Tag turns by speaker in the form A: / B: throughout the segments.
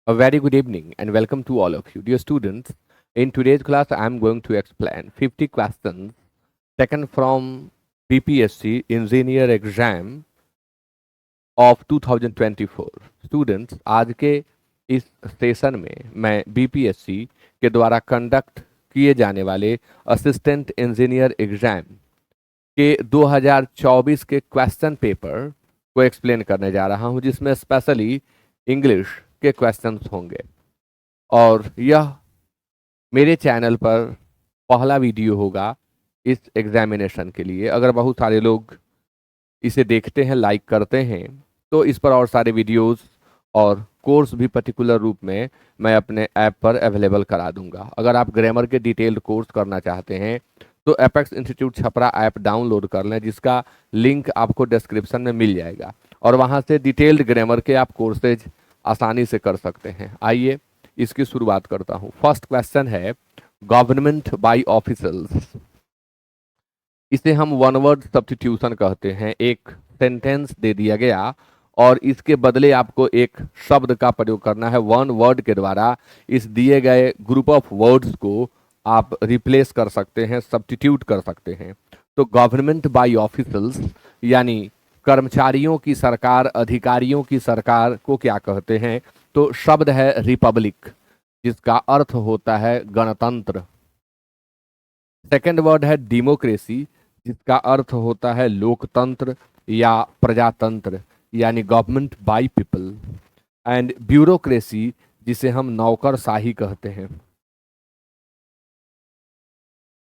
A: A very good evening and welcome to all of you. Dear students, in today's class, I am going to explain 50 questions taken from BPSC Engineer Exam of 2024. Students, आज के इस session में मैं BPSC के द्वारा conduct किए जाने वाले असिस्टेंट इंजीनियर एग्जाम के 2024 के क्वेश्चन पेपर को एक्सप्लेन करने जा रहा हूं, जिसमें स्पेशली इंग्लिश के क्वेश्चंस होंगे। और यह मेरे चैनल पर पहला वीडियो होगा इस एग्जामिनेशन के लिए। अगर बहुत सारे लोग इसे देखते हैं, लाइक करते हैं, तो इस पर और सारे वीडियोस और कोर्स भी पर्टिकुलर रूप में मैं अपने ऐप पर अवेलेबल करा दूंगा। अगर आप ग्रामर के डिटेल्ड कोर्स करना चाहते हैं तो apex institute Chhapra app download कर लें, जिसका लिंक आपको डिस्क्रिप्शन में मिल जाएगा और वहां से डिटेल्ड ग्रामर के आप कोर्सेज आसानी से कर सकते हैं। आइए इसकी शुरुआत करता हूं। फर्स्ट क्वेश्चन है गवर्नमेंट बाय ऑफिसर्स। इसे हम वन वर्ड सब्स्टिट्यूशन कहते हैं। एक सेंटेंस दे दिया गया और इसके बदले आपको एक शब्द का प्रयोग करना है। वन वर्ड के द्वारा इस दिए गए ग्रुप ऑफ वर्ड्स को आप रिप्लेस कर सकते हैं, सब्स्टिट्यूट कर सकते हैं। तो गवर्नमेंट बाय ऑफिसर्स यानी कर्मचारियों की सरकार, अधिकारियों की सरकार को क्या कहते हैं? तो शब्द है रिपब्लिक, जिसका अर्थ होता है गणतंत्र। सेकंड वर्ड है डेमोक्रेसी, जिसका अर्थ होता है लोकतंत्र या प्रजातंत्र, यानी government by people. And bureaucracy, जिसे हम नौकरशाही कहते हैं।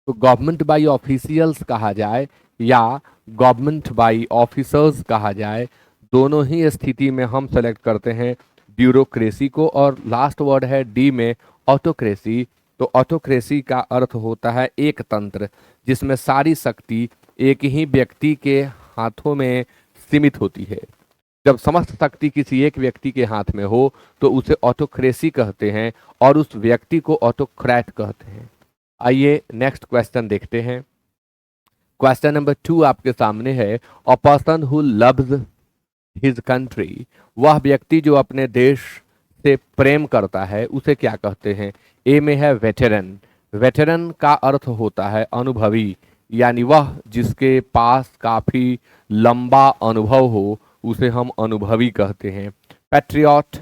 A: तो गवर्नमेंट बाय ऑफिशियल्स कहा जाए या गवर्नमेंट बाय ऑफिसर्स कहा जाए, दोनों ही स्थिति में हम सेलेक्ट करते हैं ब्यूरोक्रेसी को। और लास्ट वर्ड है डी में ऑटोक्रेसी। तो ऑटोक्रेसी का अर्थ होता है एक तंत्र, जिसमें सारी शक्ति एक ही व्यक्ति के हाथों में सीमित होती है। जब समस्त शक्ति किसी एक व्यक्ति के हाथ में हो तो उसे ऑटोक्रेसी कहते हैं और उस व्यक्ति को ऑटोक्रेट कहते हैं। आइए नेक्स्ट क्वेश्चन देखते हैं। क्वेश्चन नंबर 2 आपके सामने है। A person who loves his country, वह व्यक्ति जो अपने देश से प्रेम करता है, उसे क्या कहते हैं? ए में है वेटेरन। वेटेरन का अर्थ होता है अनुभवी, यानी वह जिसके पास काफी लंबा अनुभव हो उसे हम अनुभवी कहते हैं। पैट्रियट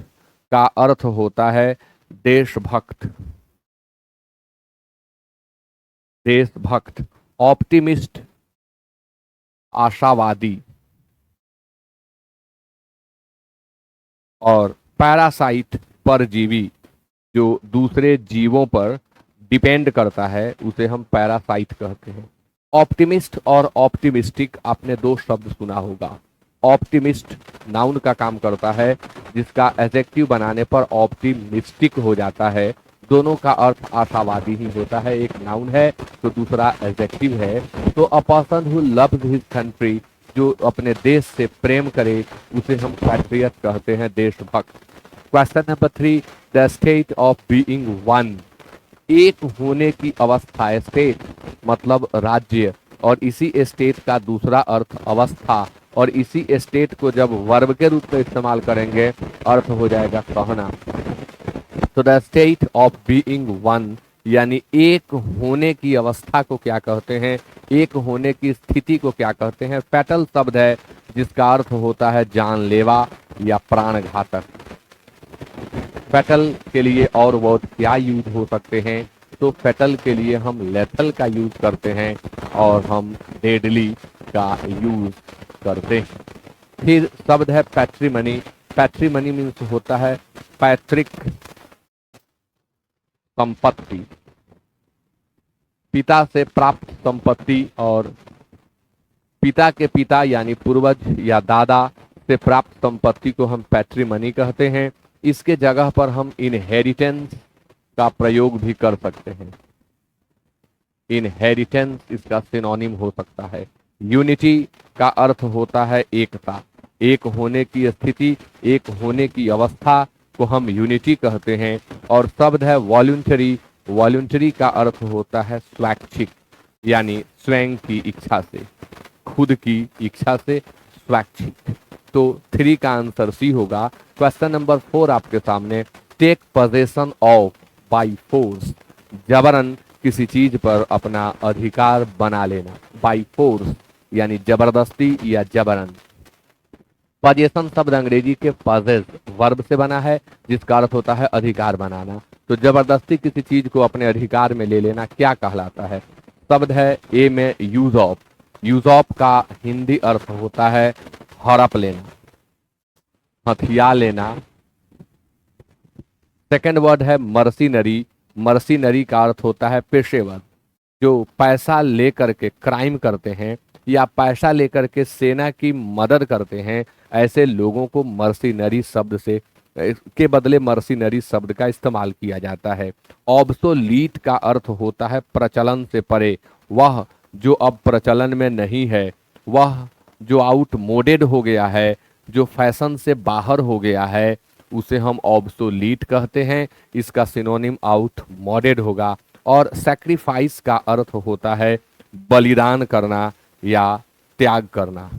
A: का अर्थ होता है देशभक्त, देशभक्त। ऑप्टिमिस्ट आशावादी। और पैरासाइट परजीवी, जो दूसरे जीवों पर डिपेंड करता है, उसे हम पैरासाइट कहते हैं। ऑप्टिमिस्ट और ऑप्टिमिस्टिक, आपने दो शब्द सुना होगा। ऑप्टिमिस्ट नाउन का काम करता है, जिसका एडजेक्टिव बनाने पर ऑप्टिमिस्टिक हो जाता है। दोनों का अर्थ आशावादी ही होता है। एक नाउन है तो दूसरा एडजेक्टिव है। तो a person who loves his country, जो अपने देश से प्रेम करे, उसे हम पैट्रियट कहते हैं, देशभक्त। Question number 3, the state of being one. एक होने की अवस्था, स्टेट मतलब राज्य, और इसी स्टेट का दूसरा अर्थ अवस्था, और इसी स्टेट को जब वर्ब के रूप में इस्तेमाल करेंगे अर्थ हो जाएगा कहना। तो the state of being one यानी एक होने की अवस्था को क्या कहते हैं? एक होने की स्थिति को क्या कहते हैं? फैटल शब्द है, जिसका अर्थ होता है जानलेवा या प्राणघातक। फैटल के लिए और वर्ड क्या यूज हो सकते हैं? तो फैटल के लिए हम लेथल का यूज करते हैं और हम डेडली का यूज करते हैं। फिर शब्द है पैट्रिमनी। पैट्रिमनी मीन्स होता है पैतृक संपत्ति, पिता से प्राप्त संपत्ति, और पिता के पिता यानी पूर्वज या दादा से प्राप्त संपत्ति को हम पैट्रिमनी कहते हैं। इसके जगह पर हम इनहेरिटेंस का प्रयोग भी कर सकते हैं। इनहेरिटेंस इसका सिनोनिम हो सकता है। यूनिटी का अर्थ होता है एकता, एक होने की स्थिति, एक होने की अवस्था को हम यूनिटी कहते हैं। और शब्द है वॉलंटरी। वॉलंटरी का अर्थ होता है स्वैच्छिक, यानी स्वयं की इच्छा से, खुद की इच्छा से स्वैच्छिक। तो 3 का आंसर सी होगा। क्वेश्चन नंबर 4 आपके सामने। Take possession of by force, जबरन किसी चीज पर अपना अधिकार बना लेना, बाय फोर्स यानी जबरदस्ती या जबरन। पजेशन शब्द अंग्रेजी के पजेस वर्ब से बना है जिसका अर्थ होता है अधिकार बनाना। तो जबरदस्ती किसी चीज को अपने अधिकार में ले लेना क्या कहलाता है? शब्द है ए में यूज ऑफ। यूज ऑफ का हिंदी अर्थ होता है हड़प लेना, हथिया लेना। सेकंड वर्ड है मर्सीनरी। मर्सीनरी का अर्थ होता है पेशेवर, जो पैसा लेकर के क्राइम करते हैं या पैसा लेकर के सेना की मदद करते हैं, ऐसे लोगों को मर्सीनरी शब्द से के बदले मर्सीनरी शब्द का इस्तेमाल किया जाता है। ऑब्सोलीट का अर्थ होता है प्रचलन से परे, वह जो अब प्रचलन में नहीं है, वह जो आउटमोडेड हो गया है, जो फैशन से बाहर हो गया है, उसे हम ऑब्सोलीट कहते हैं। इसका सिनोनिम आउटमोडेड होगा। और सैक्रिफाइस का अर्थ होता है बलिदान करना या त्याग करना,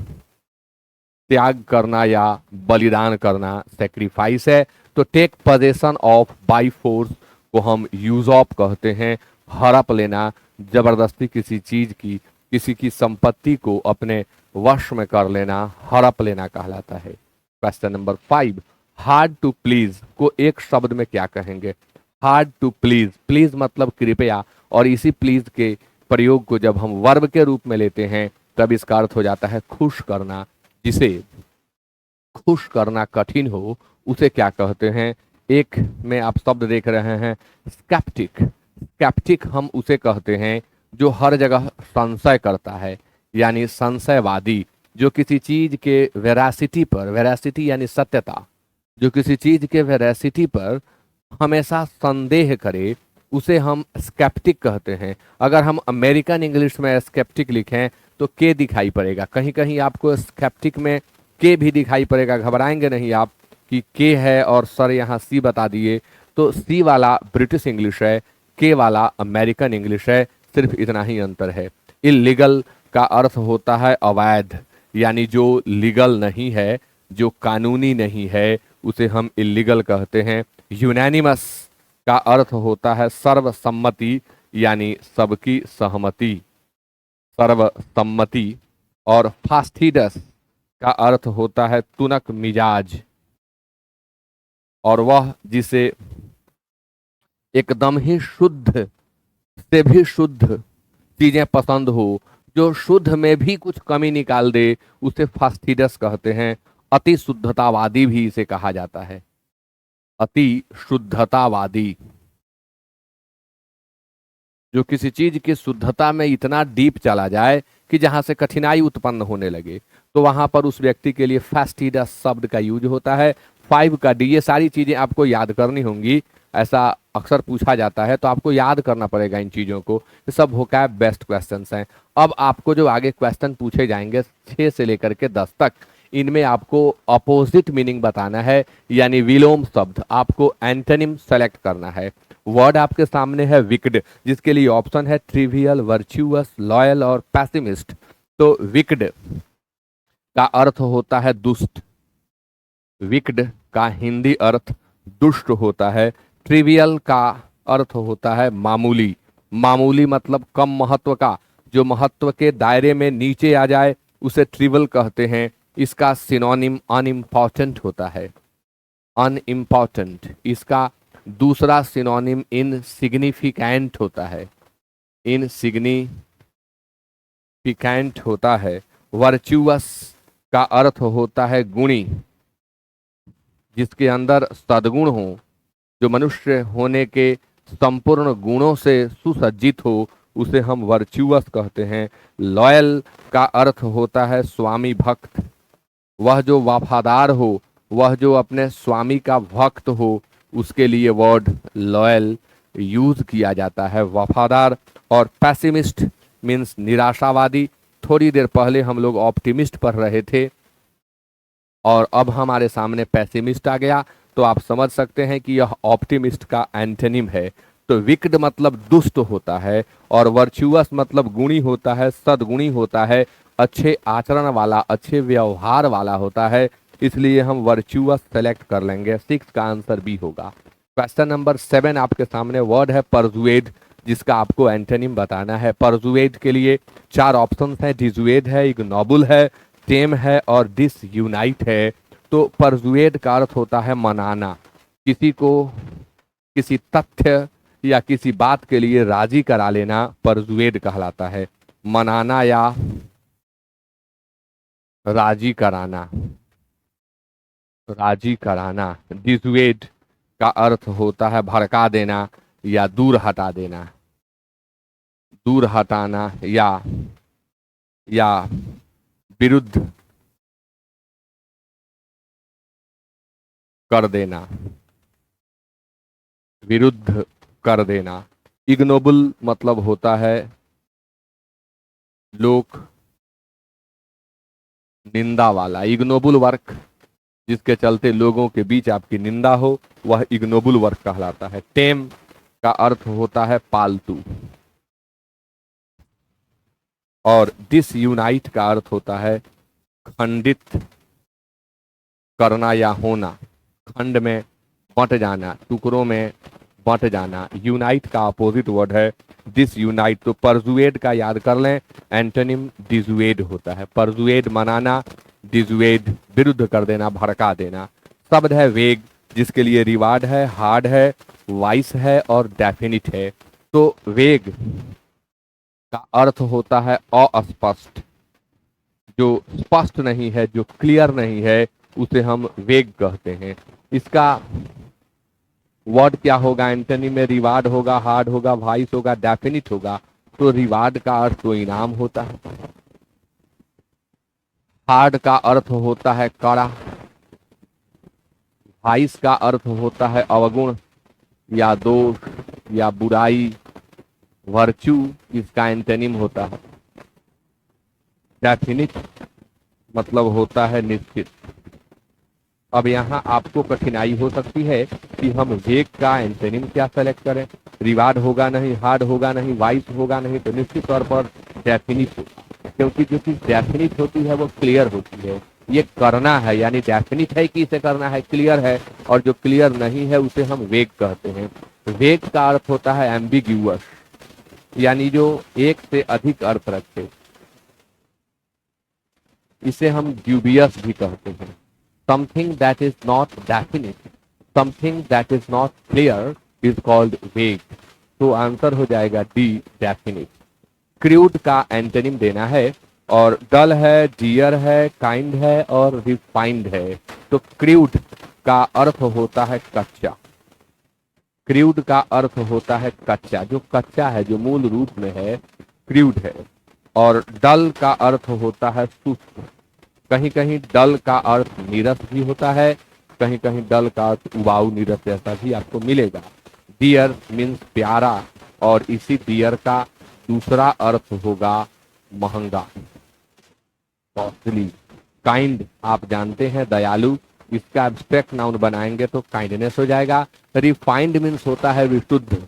A: त्याग करना या बलिदान करना सैक्रिफाइस है। तो take possession of by force को हम यूज ऑफ कहते हैं, हड़प लेना, जबरदस्ती किसी चीज की, किसी की संपत्ति को अपने वश में कर लेना, हड़प लेना कहलाता है। Question number 5, hard to please को एक शब्द में क्या कहेंगे? हार्ड टू प्लीज, प्लीज मतलब कृपया, और इसी प्लीज के प्रयोग को जब हम वर्ब के रूप में लेते हैं तब इसका अर्थ हो जाता है खुश करना। जिसे खुश करना कठिन हो उसे क्या कहते हैं? एक में आप शब्द देख रहे हैं स्केप्टिक। स्केप्टिक हम उसे कहते हैं जो हर जगह संशय करता है, यानी संशयवादी, जो किसी चीज के वेरासिटी पर, वेरासिटी यानी सत्यता, जो किसी चीज के वेरासिटी पर हमेशा संदेह करे, उसे हम स्केप्टिक कहते हैं। अगर हम अमेरिकन इंग्लिश में स्केप्टिक लिखें तो के दिखाई पड़ेगा, कहीं कहीं आपको स्केप्टिक में के भी दिखाई पड़ेगा। घबराएंगे नहीं आप कि के है और सर यहाँ सी बता दिए। तो सी वाला ब्रिटिश इंग्लिश है, के वाला अमेरिकन इंग्लिश है, सिर्फ इतना ही अंतर है। इलीगल का अर्थ होता है अवैध, यानी जो लीगल नहीं है, जो कानूनी नहीं है, उसे हम इलीगल कहते हैं। यूनानिमस का अर्थ होता है सर्वसम्मति, यानी सबकी सहमति, सर्वसम्मति। और फास्टिडस का अर्थ होता है तुनक मिजाज, और वह जिसे एकदम ही शुद्ध से भी शुद्ध चीजें पसंद हो, जो शुद्ध में भी कुछ कमी निकाल दे, उसे फास्टिडस कहते हैं। अति शुद्धतावादी भी इसे कहा जाता है, अति शुद्धतावादी, जो किसी चीज की शुद्धता में इतना डीप चला जाए कि जहां से कठिनाई उत्पन्न होने लगे, तो वहां पर उस व्यक्ति के लिए फास्टिडस शब्द का यूज होता है। 5 का डी, ये सारी चीजें आपको याद करनी होंगी, ऐसा अक्सर पूछा जाता है, तो आपको याद करना पड़ेगा इन चीजों को। ये सब वोकैब बेस्ड क्वेश्चंस हैं। अब आपको जो आगे क्वेश्चन पूछे जाएंगे 6 से लेकर के 10 तक, इनमें आपको अपोजिट मीनिंग बताना है, यानी विलोम शब्द, आपको एंटोनिम सेलेक्ट करना है। वर्ड आपके सामने है विक्ड, जिसके लिए ऑप्शन है ट्रिवियल, वर्च्यूअस, लॉयल और पैसिमिस्ट। तो विक्ड का अर्थ होता है दुष्ट, विक्ड का हिंदी अर्थ दुष्ट होता है। ट्रिवियल का अर्थ होता है मामूली, मामूली मतलब कम महत्व का, जो महत्व के दायरे में नीचे आ जाए उसे ट्रिवियल कहते हैं। इसका सिनोनिम अनइम्पॉर्टेंट होता है, अनइम्पॉर्टेंट। इसका दूसरा सिनोनिम इनसिग्निफिकेंट होता है, इनसिग्निफिकेंट होता है। वर्च्यूअस का अर्थ होता है गुणी, जिसके अंदर सद्गुण हो, जो मनुष्य होने के संपूर्ण गुणों से सुसज्जित हो, उसे हम वर्च्यूअस कहते हैं। लॉयल का अर्थ होता है स्वामी भक्त, वह जो वफादार हो, वह जो अपने स्वामी का भक्त हो, उसके लिए वर्ड लॉयल यूज किया जाता है, वफादार। और पैसिमिस्ट मीन्स निराशावादी। थोड़ी देर पहले हम लोग ऑप्टिमिस्ट पढ़ रहे थे और अब हमारे सामने पैसिमिस्ट आ गया, तो आप समझ सकते हैं कि यह ऑप्टिमिस्ट का एंटोनिम है। तो विक्ड मतलब दुष्ट होता है, और वर्च्यूअस मतलब गुणी होता है, सद्गुणी होता है, अच्छे आचरण वाला, अच्छे व्यवहार वाला होता है। इसलिए हम वर्च्यूअस सेलेक्ट कर लेंगे। 6 का आंसर बी होगा। क्वेश्चन नंबर 7 आपके सामने वर्ड है परजुएड, जिसका आपको एंटोनिम बताना है। परजुएड के लिए 4 ऑप्शंस हैं, डिजुएड है, इग्नोबल है, टेम है और डिसयूनाइट है। तो परजुएड का अर्थ होता है मनाना, किसी को किसी तथ्य या किसी बात के लिए राजी करा लेना परजुएड कहलाता है। मनाना या राजी कराना, राजी कराना। डिसुएड का अर्थ होता है भड़का देना या दूर हटा देना, दूर हटाना या विरुद्ध कर देना, विरुद्ध कर देना। इग्नोबल मतलब होता है लोक निंदा वाला, इग्नोबल वर्क जिसके चलते लोगों के बीच आपकी निंदा हो, वह इग्नोबल वर्क कहलाता है। टेम का अर्थ होता है पालतू, और डिसयूनाइट का अर्थ होता है खंडित करना या होना, खंड में बंट जाना, टुकड़ों में बंट जाना। यूनाइट का अपोजिट वर्ड है डिसयूनाइट। तो परजुएड का याद कर लें, एंटोनिम डिजुएड होता है। परजुएड मनाना, डिजुएड विरुद्ध कर देना, भड़का देना। शब्द है वेग, जिसके लिए रिवार्ड है, हार्ड है, वाइस है और डेफिनिट है। तो वेग का अर्थ होता है अस्पष्ट, जो स्पष्ट नहीं है, जो क्लियर नहीं है, उसे हम वेग कहते हैं। इसका वर्ड क्या होगा? एंटोनिम में रिवार्ड होगा, हार्ड होगा, वाइस होगा, डेफिनिट होगा। तो रिवार्ड का अर्थ तो इनाम होता है, हार्ड का अर्थ होता है कड़ा, वाइस का अर्थ होता है अवगुण या दोष या बुराई, वर्च्यू इसका एंटोनिम होता है। डेफिनिट मतलब होता है निश्चित। अब यहाँ आपको कठिनाई हो सकती है कि हम वेग का एंटोनिम क्या सेलेक्ट करें। रिवार्ड होगा नहीं, हार्ड होगा नहीं, वाइस होगा नहीं, तो निश्चित तौर पर डेफिनिट होगा, क्योंकि जो चीज डेफिनिट होती है वो क्लियर होती है। ये करना है यानी डेफिनिट है कि इसे करना है, क्लियर है, और जो क्लियर नहीं है उसे हम वेग कहते हैं। वेग का अर्थ होता है एम्बिग्यूअस, यानी जो एक से अधिक अर्थ रखे, इसे हम ड्यूबियस भी कहते हैं। Something that is not definite, something that is not clear is called वेग। तो आंसर हो जाएगा डी, डेफिनिट। क्रूड का एंटोनिम देना है, और डल है, डियर है, काइंड है और रिफाइंड है। तो क्रूड का अर्थ होता है कच्चा, क्रूड का अर्थ होता है कच्चा, जो कच्चा है, जो मूल रूप में है, क्रूड है। और डल का अर्थ होता है शुष्क, कहीं कहीं डल का अर्थ नीरस भी होता है, कहीं कहीं डल का अर्थ उबाऊ नीरस जैसा भी आपको मिलेगा। डियर मीन्स प्यारा, और इसी डियर का दूसरा अर्थ होगा महंगा, कॉस्टली। काइंड आप जानते हैं दयालु, इसका एब्स्ट्रैक्ट नाउन बनाएंगे तो काइंडनेस हो जाएगा। रिफाइंड मीन्स होता है विशुद्ध,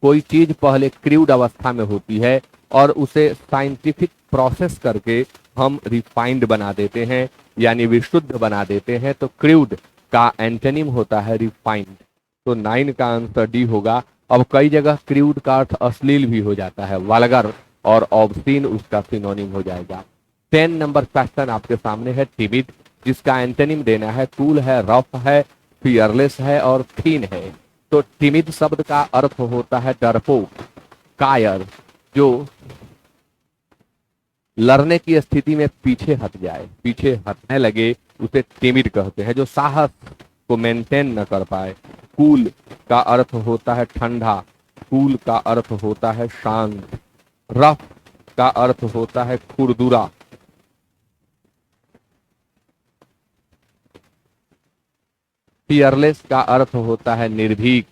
A: कोई चीज पहले क्रूड अवस्था में होती है और उसे साइंटिफिक प्रोसेस करके हम रिफाइंड बना देते हैं, यानी विशुद्ध बना देते हैं। तो क्रूड का एंटोनिम होता है रिफाइंड। तो 9 का आंसर डी होगा। अब कई जगह क्रूड का अर्थ अश्लील भी हो जाता है, वल्गर और ऑब्सीन उसका सिनोनिम हो जाएगा। 10 नंबर क्वेश्चन आपके सामने है टिमिड, जिसका एंटोनिम देना है कूल है, रफ है, फियरलेस है और थीन है। तो टिमिड शब्द का अर्थ होता है डरपोक, कायर, जो लड़ने की स्थिति में पीछे हट जाए, पीछे हटने लगे, उसे टिमिड कहते हैं। जो साहस को मेंटेन न कर पाए। कूल का अर्थ होता है ठंडा, कूल का अर्थ होता है शांत। रफ का अर्थ होता है खुरदुरा, फियरलेस का अर्थ होता है निर्भीक।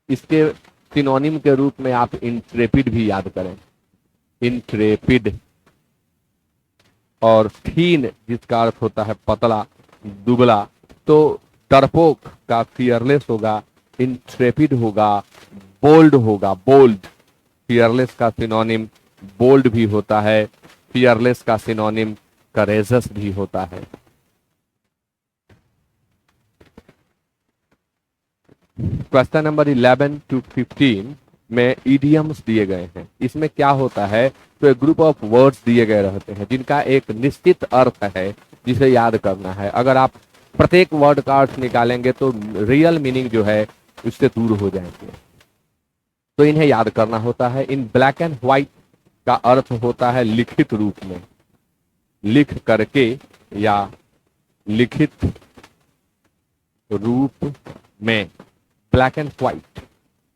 A: इसके सिनोनिम के रूप में आप इंट्रेपिड भी याद करें, इंट्रेपिड। और थीन जिसका अर्थ होता है पतला, दुबला। तो डरपोक का फियरलेस होगा, इंट्रेपिड होगा, बोल्ड होगा, बोल्ड। फियरलेस का सिनोनिम बोल्ड भी होता है, फियरलेस का सिनोनिम करेजस भी होता है। क्वेश्चन नंबर 11 to 15 में इडियम्स दिए गए हैं। इसमें क्या होता है, तो एक ग्रुप ऑफ वर्ड्स दिए गए रहते हैं जिनका एक निश्चित अर्थ है जिसे याद करना है। अगर आप प्रत्येक वर्ड का अर्थ निकालेंगे तो रियल मीनिंग जो है उससे दूर हो जाएंगे, तो इन्हें याद करना होता है। इन ब्लैक एंड व्हाइट का अर्थ होता है लिखित रूप में, लिख करके या लिखित रूप में, black and white.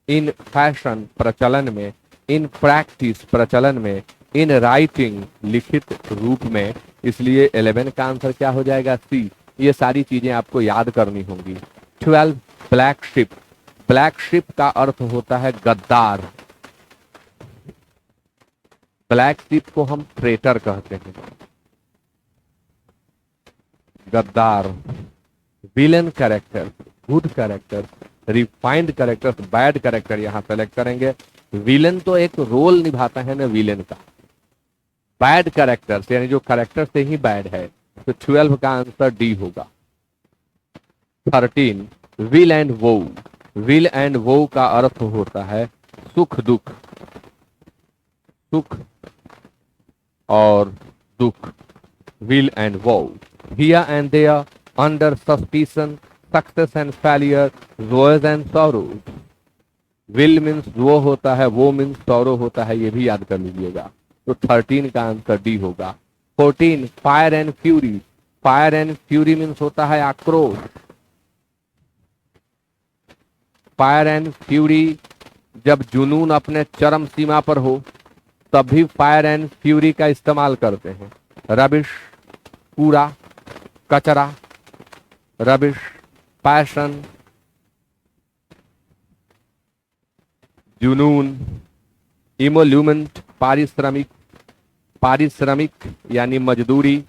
A: In fashion प्रचलन में, इन प्रैक्टिस प्रचलन में, इन राइटिंग लिखित रूप में। इसलिए 11 का आंसर क्या हो जाएगा, सी। ये सारी चीजें आपको याद करनी होंगी। 12 ब्लैक शिप। ब्लैक शिप का अर्थ होता है गद्दार। ब्लैक शिप को हम ट्रेटर कहते हैं, गद्दार। Villain character, good character, refined character, bad character यहां सेलेक्ट करेंगे। विलन तो एक रोल निभाता है ना विलन का। बैड कैरेक्टर यानी जो कैरेक्टर से ही बैड है, तो 12 का आंसर डी होगा। 13 विल एंड वो। विल एंड वो का अर्थ होता है सुख दुख, सुख और दुख। Weal and woe. Here and there, under suspicion, success and failure, joys and sorrow. Weal means वो होता है, वो मीन्स सॉरो होता है, ये भी याद कर लीजिएगा। तो 13 का आंसर डी होगा। 14 fire and fury. Fire and fury means होता है आक्रोश। फायर एंड फ्यूरी, जब जुनून अपने चरम सीमा पर हो तब भी फायर एंड फ्यूरी का इस्तेमाल करते हैं। रबिश कूड़ा, कचरा, रबिश पैशन, जुनून, इमोल्यूमेंट पारिश्रमिक, पारिश्रमिक यानी मजदूरी।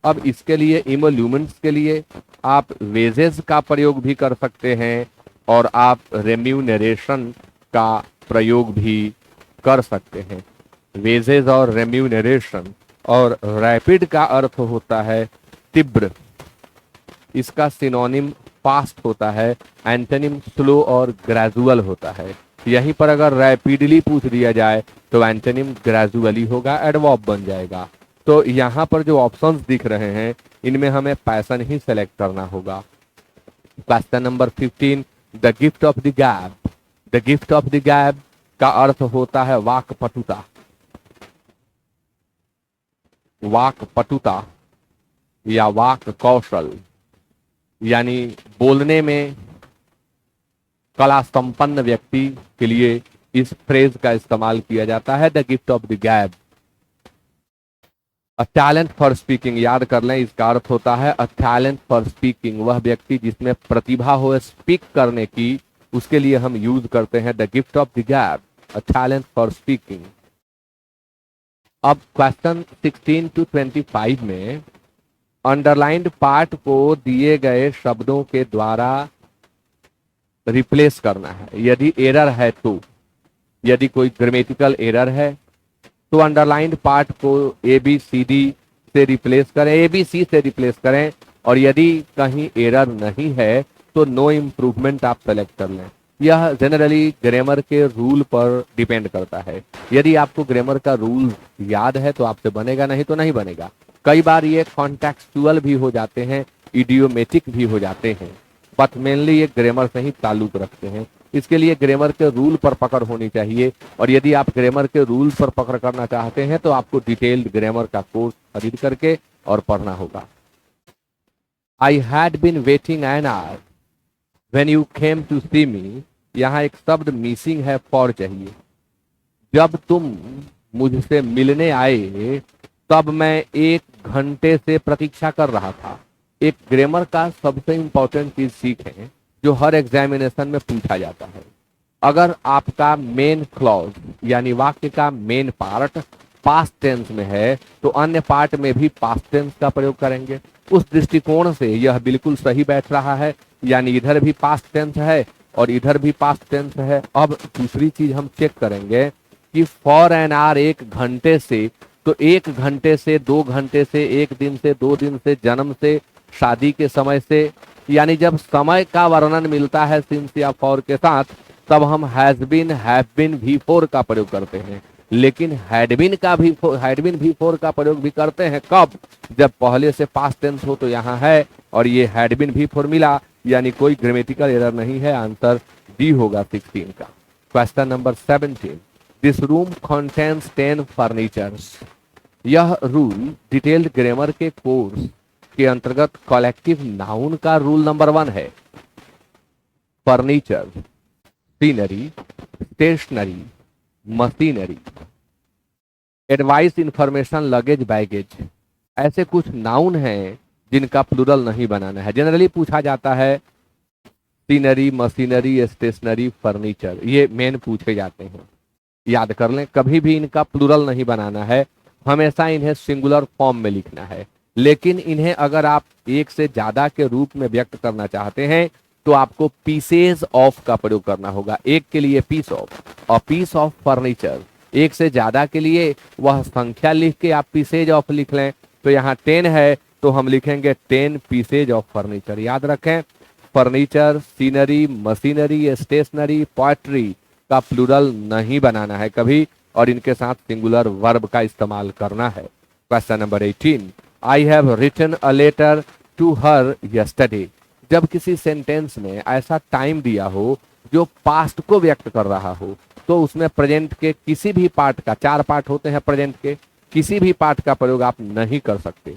A: अब इसके लिए इमोल्यूमेंट्स के लिए आप वेजेस का प्रयोग भी कर सकते हैं और आप रेम्यूनरेशन का प्रयोग भी कर सकते हैं। वेजेस और रेम्यूनरेशन। और रैपिड का अर्थ होता है तीव्र, इसका सिनोनिम फास्ट होता है, एंटोनिम स्लो और ग्रेजुअल होता है। यहीं पर अगर रैपिडली पूछ दिया जाए तो एंटोनिम ग्रेजुअली होगा, एडवर्ब बन जाएगा। तो यहाँ पर जो ऑप्शंस दिख रहे हैं इनमें हमें पैशन ही सेलेक्ट करना होगा। Question number 15 the gift of the गैब। द गिफ्ट ऑफ द गैब का अर्थ होता है वाक्पटुता, वाक्पटुता या वाक कौशल, यानी बोलने में कला संपन्न व्यक्ति के लिए इस फ्रेज का इस्तेमाल किया जाता है, द गिफ्ट ऑफ द गैब। अ टैलेंट फॉर स्पीकिंग, याद कर लें, इसका अर्थ होता है अ टैलेंट फॉर स्पीकिंग, वह व्यक्ति जिसमें प्रतिभा हो स्पीक करने की, उसके लिए हम यूज करते हैं द गिफ्ट ऑफ द गैब, अ टैलेंट फॉर स्पीकिंग। अब क्वेश्चन 16 to 25 में अंडरलाइंड पार्ट को दिए गए शब्दों के द्वारा रिप्लेस करना है। यदि एरर है तो, यदि कोई ग्रामेटिकल एरर है तो अंडरलाइंड पार्ट को ABCD से रिप्लेस करें, ABC से रिप्लेस करें। और यदि कहीं एरर नहीं है तो नो इम्प्रूवमेंट आप सेलेक्ट कर लें। यह जनरली ग्रामर के रूल पर डिपेंड करता है। यदि आपको ग्रामर का रूल याद है तो आपसे बनेगा, नहीं तो नहीं बनेगा। कई बार ये कॉन्टेक्सचुअल भी हो जाते हैं, इडियोमेटिक भी हो जाते हैं, बट मेनली ये ग्रामर से ही ताल्लुक रखते हैं। इसके लिए ग्रामर के रूल पर पकड़ होनी चाहिए। और यदि आप ग्रामर के रूल पर पकड़ करना चाहते हैं तो आपको डिटेल्ड ग्रामर का कोर्स खरीद करके और पढ़ना होगा। I had been waiting an hour when you came to see me. यहाँ एक शब्द मिसिंग है, फॉर चाहिए। जब तुम मुझसे मिलने आए तब मैं 1 घंटे से प्रतीक्षा कर रहा था। एक ग्रामर का सबसे इंपॉर्टेंट चीज सीखें जो हर एग्जामिनेशन में पूछा जाता है। अगर आपका मेन क्लॉज यानी वाक्य का मेन पार्ट पास्ट टेंस में है तो अन्य पार्ट में भी पास्ट टेंस का प्रयोग करेंगे। उस दृष्टिकोण से यह बिल्कुल सही बैठ रहा है, यानी इधर भी पास्ट टेंस है और इधर भी पास्ट टेंस है। अब दूसरी चीज हम चेक करेंगे कि फॉर एन आवर 1 घंटे से, तो 1 घंटे से, 2 घंटे से, 1 दिन से, 2 दिन से, जन्म से, शादी के समय से, यानी जब समय का वर्णन मिलता है सिंस या फॉर के साथ, तब हम has been, have been, we for का प्रयोग करते हैं। लेकिन हैड बीन वी फोर का प्रयोग भी करते हैं कब? जब पहले से पास्ट टेंस हो, तो यहाँ है और ये हैड बीन वी फोर मिला, यानी कोई ग्रामेटिकल एरर नहीं है। आंसर डी होगा 16 का। Question number 17, this room contains 10 furnitures. यह रूल डिटेल्ड ग्रामर के कोर्स के अंतर्गत कलेक्टिव नाउन का रूल नंबर 1 है। Furniture, scenery, stationery, machinery, advice, information, luggage, baggage, ऐसे कुछ नाउन हैं जिनका प्लूरल नहीं बनाना है। जनरली पूछा जाता है सीनरी, मशीनरी, स्टेशनरी, फर्नीचर, ये मेन पूछे जाते हैं, याद कर लें। कभी भी इनका प्लूरल नहीं बनाना है, हमेशा इन्हें सिंगुलर फॉर्म में लिखना है। लेकिन इन्हें अगर आप एक से ज्यादा के रूप में व्यक्त करना चाहते हैं तो आपको पीसेज ऑफ का प्रयोग करना होगा। एक के लिए पीस ऑफ और पीस ऑफ फर्नीचर। एक से ज्यादा के लिए वह संख्या लिख के आप पीसेज ऑफ लिख लें। तो यहाँ 10 है तो हम लिखेंगे 10 पीसेज ऑफ फर्नीचर। याद रखें, furniture, scenery, machinery, stationery, poetry का प्लूरल नहीं बनाना है कभी, और इनके साथ सिंगुलर वर्ब का इस्तेमाल करना है। Question number 18, I have written a letter to her yesterday. जब किसी सेंटेंस में ऐसा टाइम दिया हो जो पास्ट को व्यक्त कर रहा हो, तो उसमें प्रेजेंट के किसी भी पार्ट का, 4 पार्ट होते हैं प्रेजेंट के, किसी भी पार्ट का प्रयोग आप नहीं कर सकते।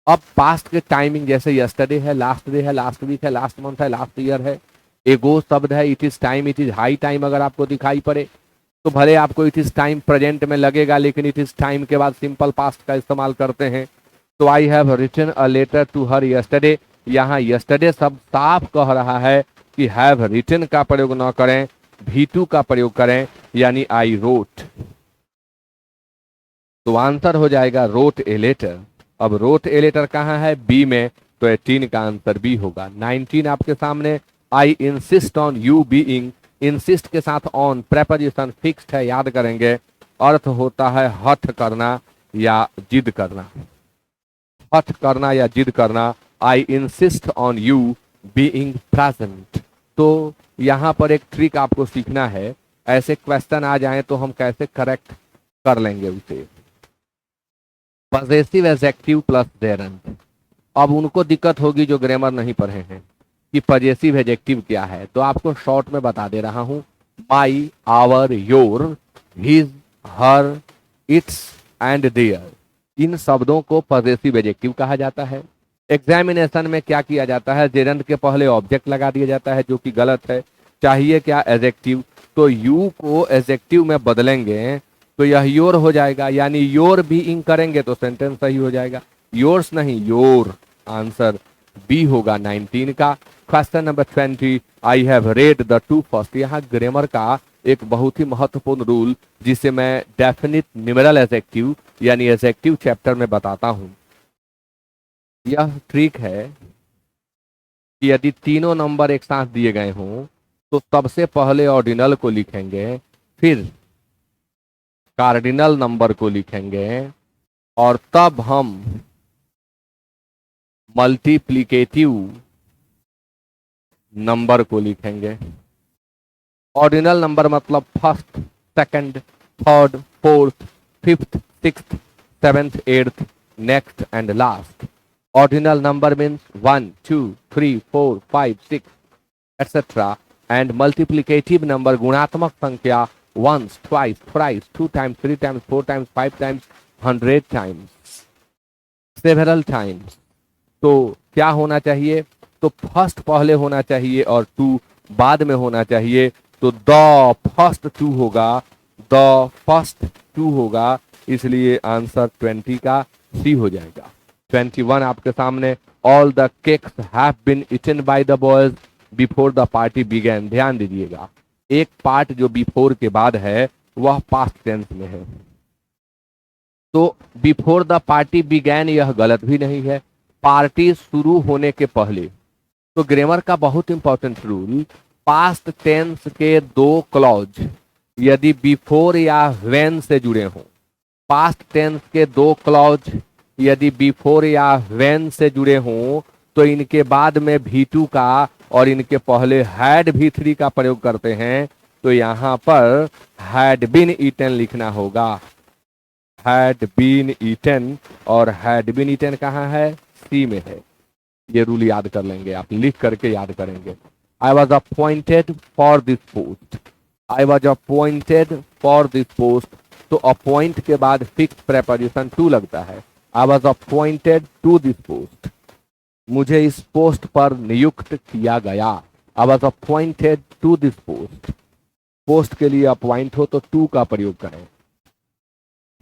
A: अब पास्ट के टाइमिंग जैसे यस्टरडे है, लास्ट डे है, लास्ट वीक है, लास्ट मंथ है, लास्ट ईयर है। एगो शब्द है, it is time, it is high time, अगर आपको दिखाई पड़े तो भले आपको इट इज टाइम प्रेजेंट में लगेगा, लेकिन इट इज टाइम के बाद सिंपल पास्ट का इस्तेमाल करते हैं। तो I have written a letter to her yesterday, यहाँ यस्टरडे शब्द साफ कह रहा है कि हैव रिटन का प्रयोग न करें, V2 का प्रयोग करें, यानी आई रोट। तो आंसर हो जाएगा रोट ए लेटर। अब रोट ए लेटर कहाँ है? बी में, तो 18 का आंसर बी होगा। 19 आपके सामने, I insist on you being. Insist के साथ ऑन प्रेपोजिशन फिक्स्ड है, याद करेंगे। अर्थ होता है हठ करना या जिद करना। हठ करना या जिद करना। I insist on you being present. तो यहां पर एक ट्रिक आपको सीखना है, ऐसे क्वेश्चन आ जाए तो हम कैसे करेक्ट कर लेंगे उसे। पॉजेसिव एडजेक्टिव प्लस देरेंट। अब उनको दिक्कत होगी जो ग्रामर नहीं पढ़े हैं कि पॉजेसिव एडजेक्टिव क्या है, तो आपको शॉर्ट में बता दे रहा हूं। My, our, your, his, her, its and their, इन शब्दों को पॉजेसिव एडजेक्टिव कहा जाता है। एग्जामिनेशन में क्या किया जाता है, जेरेंट के पहले ऑब्जेक्ट लगा दिया जाता है, जो कि गलत है। चाहिए क्या? एडजेक्टिव। तो यू को एडजेक्टिव में बदलेंगे तो यह योर हो जाएगा, यानी योर बीइंग करेंगे तो सेंटेंस सही हो जाएगा। योर्स नहीं, योर। आंसर बी होगा 19 का। Question number 20, I have read the two first. यहाँ ग्रामर का एक बहुत ही महत्वपूर्ण रूल, जिसे मैं डेफिनिट न्यूमेरल एडजेक्टिव यानी एडजेक्टिव चैप्टर में बताता हूं। यह ट्रिक है कि यदि तीनों नंबर एक साथ दिए गए हों तो सबसे पहले ऑर्डिनल को लिखेंगे, फिर कार्डिनल नंबर को लिखेंगे, और तब हम मल्टीप्लिकेटिव नंबर को लिखेंगे। ऑर्डिनल नंबर मतलब first, second, third, fourth, fifth, sixth, seventh, eighth, next and last. Ordinal number means 1, 2, 3, 4, 5, 6, etc. And multiplicative number, गुणात्मक संख्या, once, twice, thrice, 2 times, 3 times, 4 times, 5 times, 100 times, several times. तो क्या होना चाहिए? तो फर्स्ट पहले होना चाहिए और 2 बाद में होना चाहिए। तो द फर्स्ट 2 होगा, द फर्स्ट 2 होगा, इसलिए आंसर 20 का सी हो जाएगा। 21 आपके सामने, all the cakes have been eaten by the boys before the party began. ध्यान दीजिएगा, एक पार्ट जो बिफोर के बाद है वह पास्ट टेंस में है, तो बिफोर द पार्टी बिगैन यह गलत भी नहीं है, पार्टी शुरू होने के पहले। तो ग्रामर का बहुत इंपॉर्टेंट रूल, पास्ट टेंस के 2 क्लॉज यदि बिफोर या व्हेन से जुड़े हों, पास्ट टेंस के 2 क्लॉज यदि बिफोर या व्हेन से जुड़े हों तो इनके बाद में V2 का और इनके पहले हैड V3 का प्रयोग करते हैं, तो यहां पर हैड बीन ईटन लिखना होगा। हैड बीन ईटन, और हैड बीन ईटन कहाँ है? सी में है। ये रूल याद कर लेंगे, आप लिख करके याद करेंगे। I was appointed for this post, I was appointed for this post, तो अपॉइंट के बाद फिक्स प्रेपोजिशन टू लगता है। I was appointed to this post, मुझे इस पोस्ट पर नियुक्त किया गया। I was appointed to this post, post के लिए अपॉइंट हो तो टू का प्रयोग करें।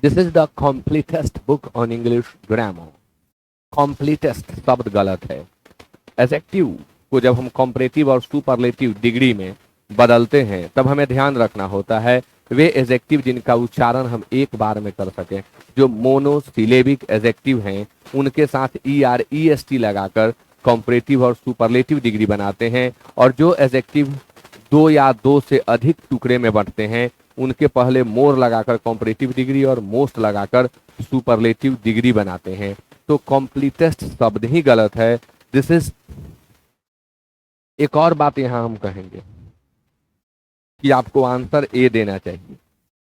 A: This is the completest book on English grammar. Completest शब्द गलत है। एडजेक्टिव को जब हम कॉम्परेटिव और सुपरलेटिव डिग्री में बदलते हैं तब हमें ध्यान रखना होता है वे एडजेक्टिव जिनका उच्चारण हम एक बार में कर सकें। जो मोनोसिलेबिक एडजेक्टिव हैं उनके साथ ER EST लगाकर कॉम्परेटिव और सुपरलेटिव डिग्री बनाते हैं, और जो एडजेक्टिव दो या दो से अधिक टुकड़े में बढ़ते हैं उनके पहले मोर लगाकर कॉम्परेटिव डिग्री और मोस्ट लगाकर सुपरलेटिव डिग्री बनाते हैं। तो कॉम्प्लीटेस्ट शब्द ही गलत है। दिस इज, एक और बात यहां हम कहेंगे कि आपको आंसर ए देना चाहिए।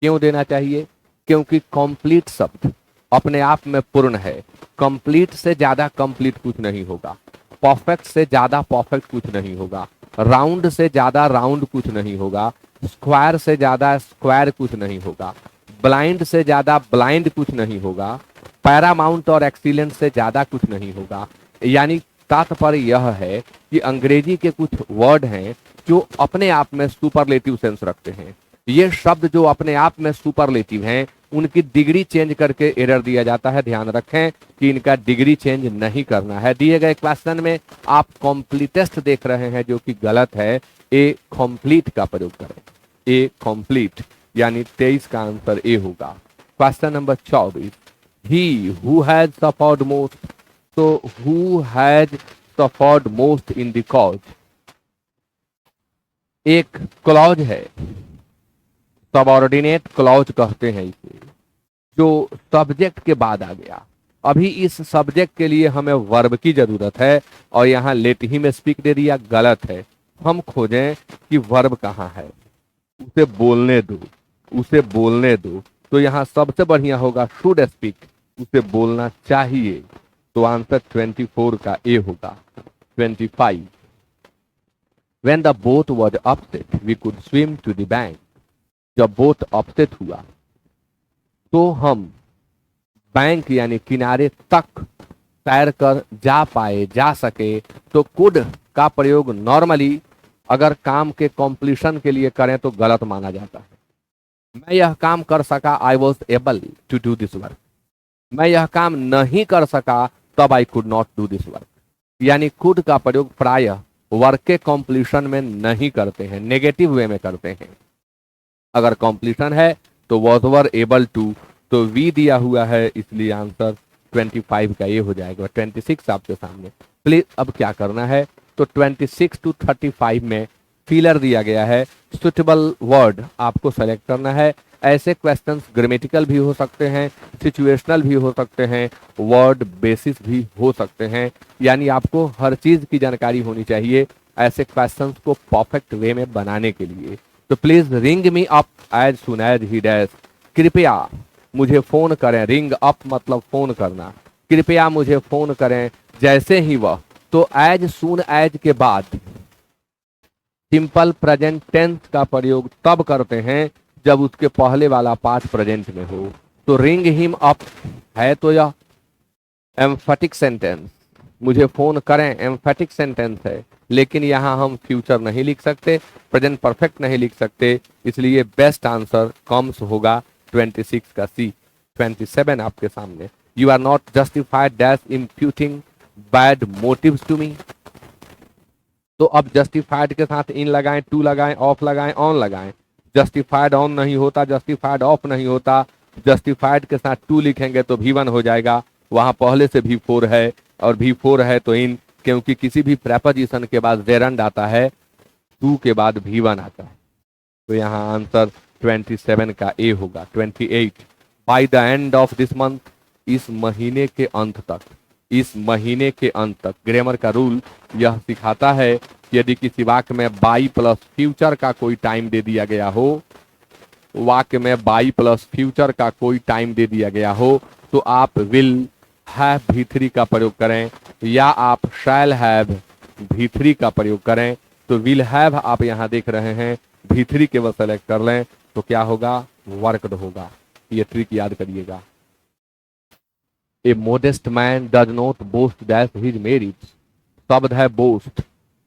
A: क्यों देना चाहिए? क्योंकि कंप्लीट शब्द अपने आप में पूर्ण है। कंप्लीट से ज्यादा कंप्लीट कुछ नहीं होगा, परफेक्ट से ज्यादा परफेक्ट कुछ नहीं होगा, राउंड से ज्यादा राउंड कुछ नहीं होगा, स्क्वायर से ज्यादा स्क्वायर कुछ नहीं होगा, ब्लाइंड से ज्यादा ब्लाइंड कुछ नहीं होगा, पैरामाउंट और एक्सीलेंट से ज्यादा कुछ नहीं होगा। यानी तात्पर्य यह है कि अंग्रेजी के कुछ वर्ड हैं जो अपने आप में सुपरलेटिव सेंस रखते हैं। ये शब्द जो अपने आप में सुपरलेटिव हैं उनकी डिग्री चेंज करके एरर दिया जाता है। ध्यान रखें कि इनका डिग्री चेंज नहीं करना है। दिए गए क्वेश्चन में आप कॉम्प्लीटेस्ट देख रहे हैं जो कि गलत है। ए कंप्लीट का प्रयोग करें। ए कंप्लीट यानी 23 का आंसर ए होगा। Question number 24, he who has suffered most, तो who has suffered most in the cause एक क्लॉज है, सबऑर्डिनेट क्लॉज कहते हैं इसे, जो सब्जेक्ट के बाद आ गया। अभी इस सब्जेक्ट के लिए हमें वर्ब की जरूरत है और यहां लेट हिम स्पीक दे दिया, गलत है। हम खोजें कि वर्ब कहां है, उसे बोलने दो, उसे बोलने दो। तो यहां सबसे बढ़िया होगा शुड स्पीक, उसे बोलना चाहिए। तो आंसर 24 का ए होगा। 25, when the boat was upset we could swim to the bank, जब बोट अपसेट हुआ तो हम बैंक यानी किनारे तक तैर कर जा पाए, जा सके। तो कुड का प्रयोग नॉर्मली अगर काम के कॉम्प्लीशन के लिए करें तो गलत माना जाता है। मैं यह काम कर सका, I was able to do this work. मैं यह काम नहीं कर सका तब I could not do this work. यानी कुड का प्रयोग प्रायः वर्क के कॉम्प्लीशन में नहीं करते हैं, नेगेटिव वे में करते हैं। अगर कॉम्प्लीशन है तो वॉज वर एबल टू, तो वी दिया हुआ है इसलिए आंसर 25 का ये हो जाएगा। 26 आपके सामने। प्लीज अब क्या करना है, तो 26 to 35 में फिलर दिया गया है, सुटेबल वर्ड आपको सेलेक्ट करना है। ऐसे क्वेश्चंस ग्रामेटिकल भी हो सकते हैं, सिचुएशनल भी हो सकते हैं, वर्ड बेसिस भी हो सकते हैं। यानी आपको हर चीज की जानकारी होनी चाहिए ऐसे क्वेश्चंस को परफेक्ट वे में बनाने के लिए। तो please ring me up as soon as he dash, कृपया मुझे फोन करें। रिंग अप मतलब फोन करना, कृपया मुझे फोन करें जैसे ही वह। तो एज सुन एज के बाद सिंपल प्रेजेंट टेंस का प्रयोग तब करते हैं जब उसके पहले वाला पार्ट प्रेजेंट में हो। तो रिंग हिम अप है तो यह एम्फेटिक सेंटेंस, मुझे फोन करें एम्फेटिक सेंटेंस है, लेकिन यहां हम फ्यूचर नहीं लिख सकते, प्रेजेंट परफेक्ट नहीं लिख सकते, इसलिए बेस्ट आंसर कम्स होगा 26 का सी। 27 आपके सामने, you are not justified dash imputing bad motives to me. तो अब जस्टिफाइड के साथ इन लगाएं, टू लगाएं, ऑफ लगाएं, ऑन लगाएं। जस्टिफाइड ऑन नहीं होता, जस्टिफाइड ऑफ नहीं होता। जस्टिफाइड के साथ टू लिखेंगे तो V1 हो जाएगा, वहां पहले से V4 है, और V4 है तो इन, क्योंकि किसी भी प्रेपोजिशन के बाद जेरंड आता है, टू के बाद V1 आता है। तो यहाँ आंसर 27 का ए होगा। 28, by the end of this month, इस महीने के अंत तक। इस महीने के अंत तक। ग्रामर का रूल यह सिखाता है कि यदि किसी वाक्य में बाई प्लस फ्यूचर का कोई टाइम दे दिया गया हो, वाक्य में बाई प्लस फ्यूचर का कोई टाइम दे दिया गया हो, तो आप विल हैव V3 का प्रयोग करें या आप शैल हैव V3 का प्रयोग करें। तो विल हैव आप यहां देख रहे हैं, V3 केवल सेलेक्ट कर लें तो क्या होगा, वर्कड होगा। ये ट्रिक याद करिएगा। A modest man does not boast that his merits, शब्द है बोस्ट,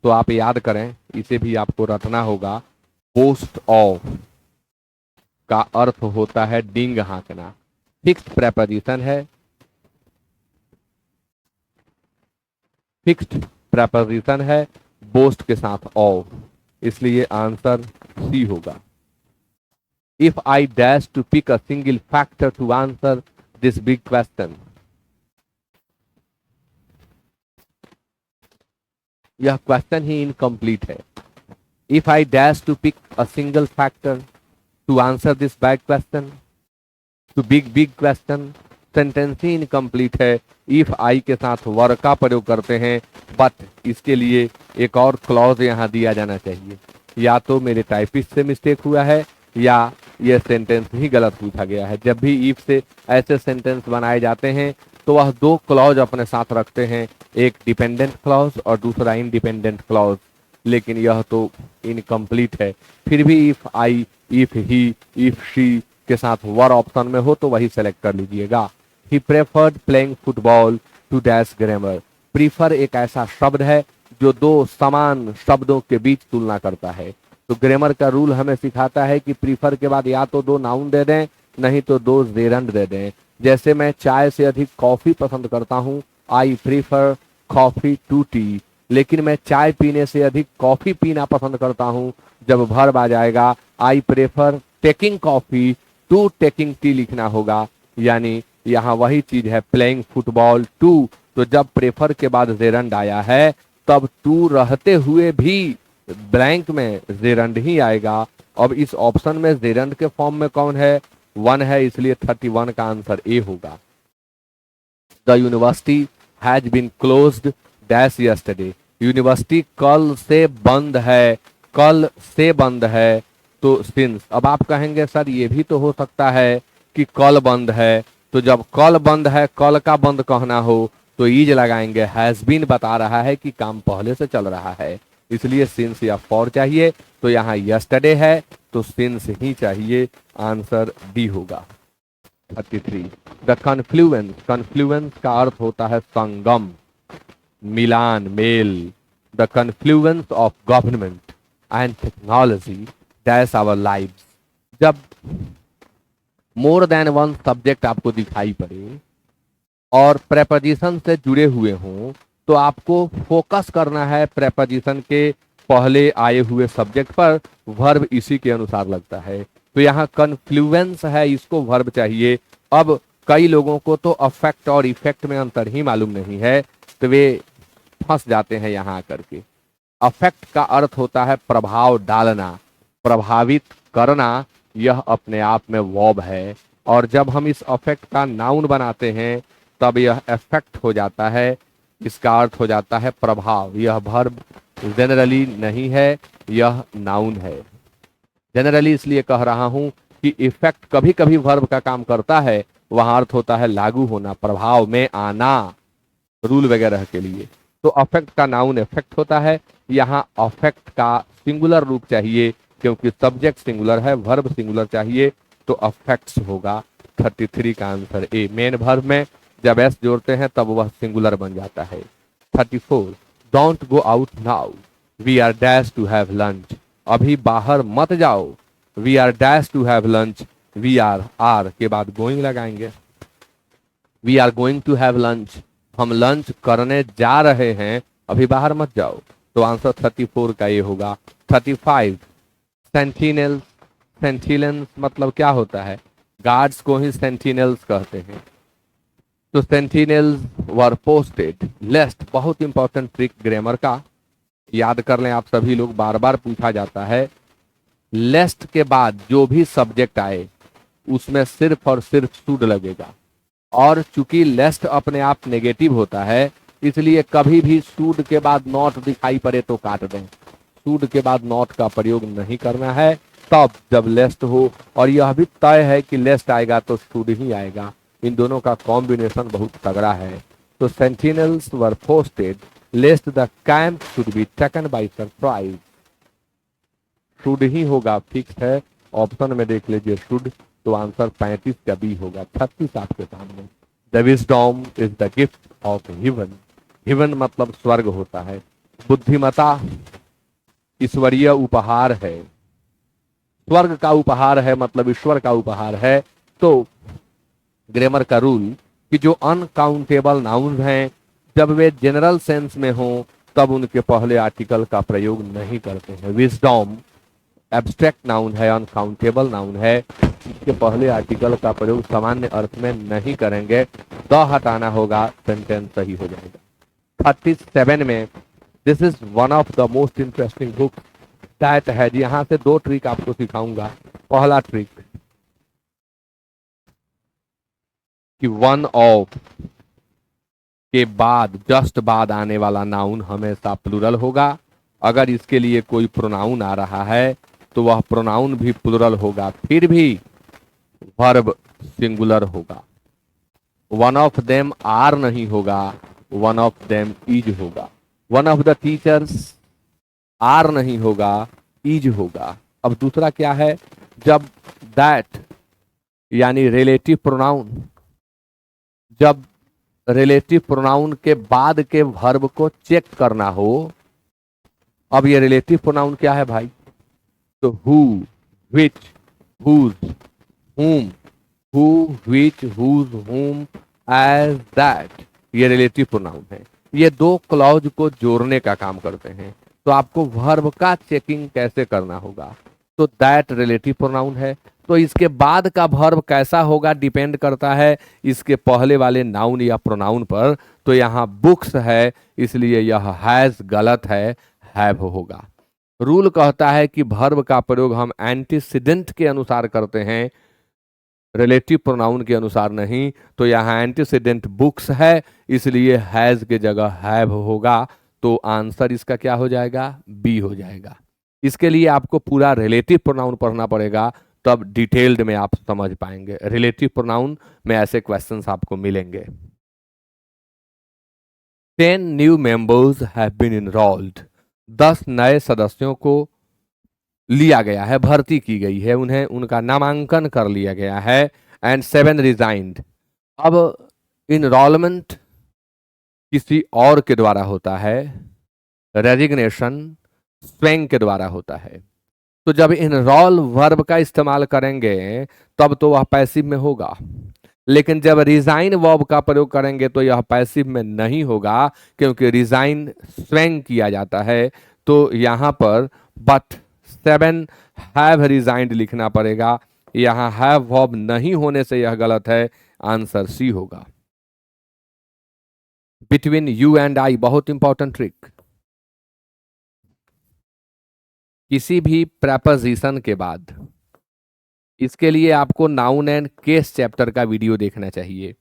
A: तो आप याद करें, इसे भी आपको रटना होगा। बोस्ट ऑफ का अर्थ होता है डिंग हाँकना। फिक्स्ड प्रेपोजिशन है, फिक्स्ड प्रेपोजिशन है बोस्ट के साथ ऑफ, इसलिए आंसर सी होगा। If I dash to pick a single factor to answer this big question, यह क्वेश्चन ही इनकम्प्लीट है। If I dash to pick a single factor to answer this bag question, to big question, sentence ही incomplete है। If I के साथ वर का प्रयोग करते हैं, बट इसके लिए एक और क्लॉज यहां दिया जाना चाहिए। या तो मेरे टाइपिस्ट से मिस्टेक हुआ है या यह सेंटेंस ही गलत पूछा गया है। जब भी इफ से ऐसे सेंटेंस बनाए जाते हैं तो वह दो क्लॉज अपने साथ रखते हैं, एक डिपेंडेंट क्लॉज और दूसरा इंडिपेंडेंट क्लॉज, लेकिन यह तो इनकम्प्लीट है। फिर भी if I, if he, if she के साथ वर ऑप्शन में हो तो वही सेलेक्ट कर लीजिएगा। He preferred playing football to dash grammar. Prefer एक ऐसा शब्द है जो दो समान शब्दों के बीच तुलना करता है। तो ग्रामर का रूल हमें सिखाता है कि प्रीफर के बाद या तो दो नाउन दे दें, नहीं तो दो जेरंड दे दें। जैसे मैं चाय से अधिक कॉफी पसंद करता हूं, I prefer coffee to tea, लेकिन मैं चाय पीने से अधिक कॉफी पीना पसंद करता हूं, जब वर्ब आ जाएगा I prefer taking coffee to taking tea लिखना होगा। यानी यहाँ वही चीज है, प्लेइंग फुटबॉल टू, तो जब प्रेफर के बाद जेरंड आया है तब टू रहते हुए भी ब्लैंक में जेरंड ही आएगा। अब इस ऑप्शन में जेरंड के फॉर्म में कौन है, वन है, इसलिए 31 का आंसर ए होगा। The university has been closed dash yesterday. University कल से बंद है, कल से बंद है, तो सिंस। अब आप कहेंगे सर ये भी तो हो सकता है कि कल बंद है, तो जब कल बंद है, कल का बंद कहना हो तो ईज लगाएंगे। हैज बीन बता रहा है कि काम पहले से चल रहा है, इसलिए सिंस या फॉर चाहिए। तो यहाँ यस्टरडे है तो सिंस ही चाहिए, आंसर डी होगा। 33 द कन्फ्लुएंस, कन्फ्लुएंस का अर्थ होता है संगम, मिलान, मेल। The confluence of government and technology dash our lives. जब मोर देन वन सब्जेक्ट आपको दिखाई पड़े और प्रेपोजिशन से जुड़े हुए हों तो आपको फोकस करना है प्रेपोजिशन के पहले आए हुए सब्जेक्ट पर, वर्ब इसी के अनुसार लगता है। तो यहाँ कन्फ्लुएंस है, इसको वर्ब चाहिए। अब कई लोगों को तो अफेक्ट और इफेक्ट में अंतर ही मालूम नहीं है, तो वे फंस जाते हैं यहाँ आकर के। अफेक्ट का अर्थ होता है प्रभाव डालना, प्रभावित करना, यह अपने आप में वर्ब है। और जब हम इस अफेक्ट का नाउन बनाते हैं तब यह इफेक्ट हो जाता है, इसका अर्थ हो जाता है प्रभाव। यह वर्ब जनरली नहीं है, यह नाउन है। जनरली इसलिए कह रहा हूं कि इफेक्ट कभी कभी वर्ब का काम करता है, वहां अर्थ होता है लागू होना, प्रभाव में आना, रूल वगैरह के लिए। तो अफेक्ट का नाउन इफेक्ट होता है, यहाँ अफेक्ट का सिंगुलर रूप चाहिए क्योंकि सब्जेक्ट सिंगुलर है, वर्ब सिंगुलर चाहिए, तो अफेक्ट्स होगा। 33 का आंसर ए। मेन वर्ब में जब एस जोड़ते हैं तब वह सिंगुलर बन जाता है। 34 don't go out now, we are dash to have lunch. अभी बाहर मत जाओ, we are dash to have lunch, we are के बाद गोइंग लगाएंगे। We are going to have lunch, हम लंच करने जा रहे हैं, अभी बाहर मत जाओ, तो आंसर 34 का ये होगा। 35 सेंटिनल्स, सेंटिनल्स मतलब क्या होता है, गार्ड्स को ही सेंटिनल्स कहते हैं। तो सेंटिनल्स वर पोस्टेड लेस्ट, बहुत इंपॉर्टेंट ट्रिक ग्रामर का, याद कर लें आप सभी लोग, बार बार पूछा जाता है। लेस्ट के बाद जो भी सब्जेक्ट आए उसमें सिर्फ और सिर्फ शुड लगेगा। और चूंकि लेस्ट अपने आप नेगेटिव होता है, इसलिए कभी भी शुड के बाद नॉट दिखाई पड़े तो काट दें। शुड के बाद नॉट का प्रयोग नहीं करना है तब जब लेस्ट हो, और यह भी तय है कि लेस्ट आएगा तो शुड ही आएगा। इन दोनों का कॉम्बिनेशन बहुत तगड़ा है। तो sentinels were posted lest the camp should be taken by surprise. Should ही होगा, फिक्स है। ऑप्शन में देख लीजिए शुड, तो आंसर 35 का बी होगा। 36 आपके सामने। The wisdom is the gift of heaven. Heaven मतलब स्वर्ग होता है। बुद्धिमता ईश्वरीय उपहार है। स्वर्ग का उपहार है मतलब ईश्वर का उपहार है। तो ग्रामर का रूल कि जो अनकाउंटेबल नाउन हैं जब वे जनरल सेंस में हों तब उनके पहले आर्टिकल का प्रयोग नहीं करते हैं। विजडम एब्स्ट्रैक्ट नाउन है, अनकाउंटेबल नाउन है, इसके पहले आर्टिकल का प्रयोग सामान्य अर्थ में नहीं करेंगे। द हटाना होगा, सेंटेंस सही हो जाएगा। 37 में this is one of the most interesting book that है। यहां से दो ट्रिक आपको सिखाऊंगा। पहला ट्रिक कि वन ऑफ के बाद जस्ट बाद आने वाला नाउन हमेशा प्लुरल होगा। अगर इसके लिए कोई प्रोनाउन आ रहा है तो वह प्रोनाउन भी प्लुरल होगा, फिर भी वर्ब सिंगुलर होगा। वन ऑफ देम आर नहीं होगा, वन ऑफ देम इज होगा। One of the teachers are नहीं होगा, इज होगा। अब दूसरा क्या है, जब दैट यानी रिलेटिव प्रोनाउन, जब रिलेटिव प्रोनाउन के बाद के वर्ब को चेक करना हो। अब ये रिलेटिव प्रोनाउन क्या है भाई, तो हु, विच, हुज, हुम, हु, विच, हुज, हुम, एज, दैट, ये रिलेटिव प्रोनाउन है। ये दो क्लॉज को जोड़ने का काम करते हैं। तो आपको वर्ब का चेकिंग कैसे करना होगा, तो दैट रिलेटिव प्रोनाउन है, तो इसके बाद का वर्ब कैसा होगा डिपेंड करता है इसके पहले वाले नाउन या प्रोनाउन पर। तो यहाँ बुक्स है इसलिए यह हैज गलत है, हैव होगा। रूल कहता है कि वर्ब का प्रयोग हम एंटीसीडेंट के अनुसार करते हैं, रिलेटिव प्रोनाउन के अनुसार नहीं। तो यहाँ एंटीसीडेंट बुक्स है इसलिए हैज के जगह हैव होगा। तो आंसर इसका क्या हो जाएगा, बी हो जाएगा। इसके लिए आपको पूरा रिलेटिव प्रोनाउन पढ़ना पड़ेगा, तब डिटेल्ड में आप समझ पाएंगे। रिलेटिव प्रोनाउन में ऐसे क्वेश्चंस आपको मिलेंगे। 10 new members have been enrolled. 10 नए सदस्यों को लिया गया है, भर्ती की गई है, उन्हें उनका नामांकन कर लिया गया है। And 7 resigned. अब इनरोलमेंट किसी और के द्वारा होता है, रेजिग्नेशन स्वयं के द्वारा होता है। तो जब इनरोल वर्ब का इस्तेमाल करेंगे तब तो वह पैसिव में होगा, लेकिन जब रिजाइन वर्ब का प्रयोग करेंगे तो यह पैसिव में नहीं होगा, क्योंकि रिजाइन स्वयं किया जाता है। तो यहां पर बट 7 हैव रिजाइंड लिखना पड़ेगा। यहां हैव वर्ब नहीं होने से यह गलत है, आंसर सी होगा। बिटवीन यू एंड आई, बहुत इंपॉर्टेंट ट्रिक। किसी भी प्रेपोजिशन के बाद, इसके लिए आपको नाउन एंड केस चैप्टर का वीडियो देखना चाहिए।